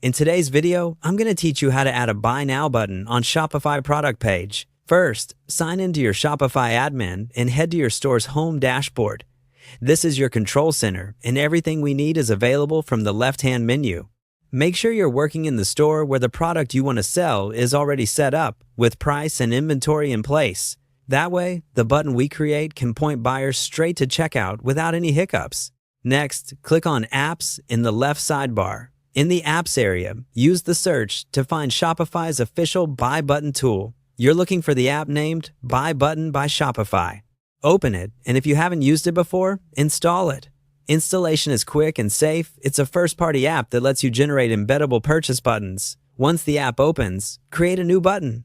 In today's video, I'm going to teach you how to add a Buy Now button on Shopify product page. First, sign into your Shopify admin and head to your store's home dashboard. This is your control center, and everything we need is available from the left-hand menu. Make sure you're working in the store where the product you want to sell is already set up, with price and inventory in place. That way, the button we create can point buyers straight to checkout without any hiccups. Next, click on Apps in the left sidebar. In the Apps area, use the search to find Shopify's official Buy Button tool. You're looking for the app named Buy Button by Shopify. Open it, and if you haven't used it before, install it. Installation is quick and safe. It's a first-party app that lets you generate embeddable purchase buttons. Once the app opens, create a new button.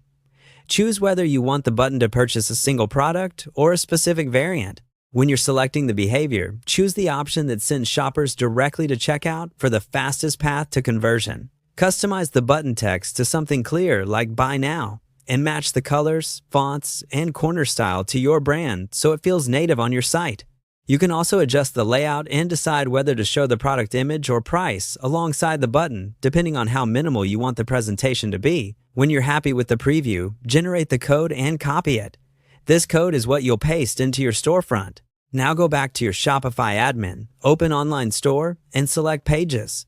Choose whether you want the button to purchase a single product or a specific variant. When you're selecting the behavior, choose the option that sends shoppers directly to checkout for the fastest path to conversion. Customize the button text to something clear like Buy Now, and match the colors, fonts, and corner style to your brand so it feels native on your site. You can also adjust the layout and decide whether to show the product image or price alongside the button, depending on how minimal you want the presentation to be. When you're happy with the preview, generate the code and copy it. This code is what you'll paste into your storefront. Now go back to your Shopify admin, open Online Store, and select Pages.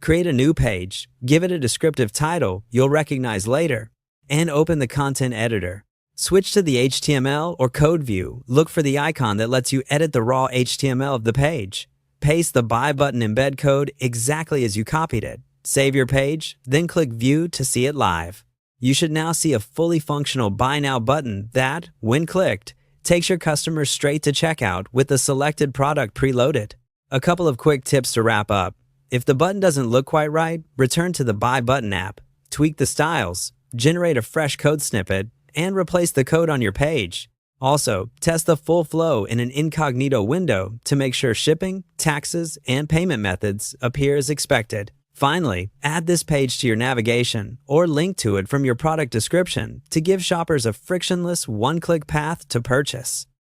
Create a new page, give it a descriptive title you'll recognize later, and open the content editor. Switch to the HTML or code view. Look for the icon that lets you edit the raw HTML of the page. Paste the Buy Button embed code exactly as you copied it. Save your page, then click View to see it live. You should now see a fully functional Buy Now button that, when clicked, takes your customers straight to checkout with the selected product preloaded. A couple of quick tips to wrap up. If the button doesn't look quite right, return to the Buy Button app, tweak the styles, generate a fresh code snippet, and replace the code on your page. Also, test the full flow in an incognito window to make sure shipping, taxes, and payment methods appear as expected. Finally, add this page to your navigation or link to it from your product description to give shoppers a frictionless one-click path to purchase.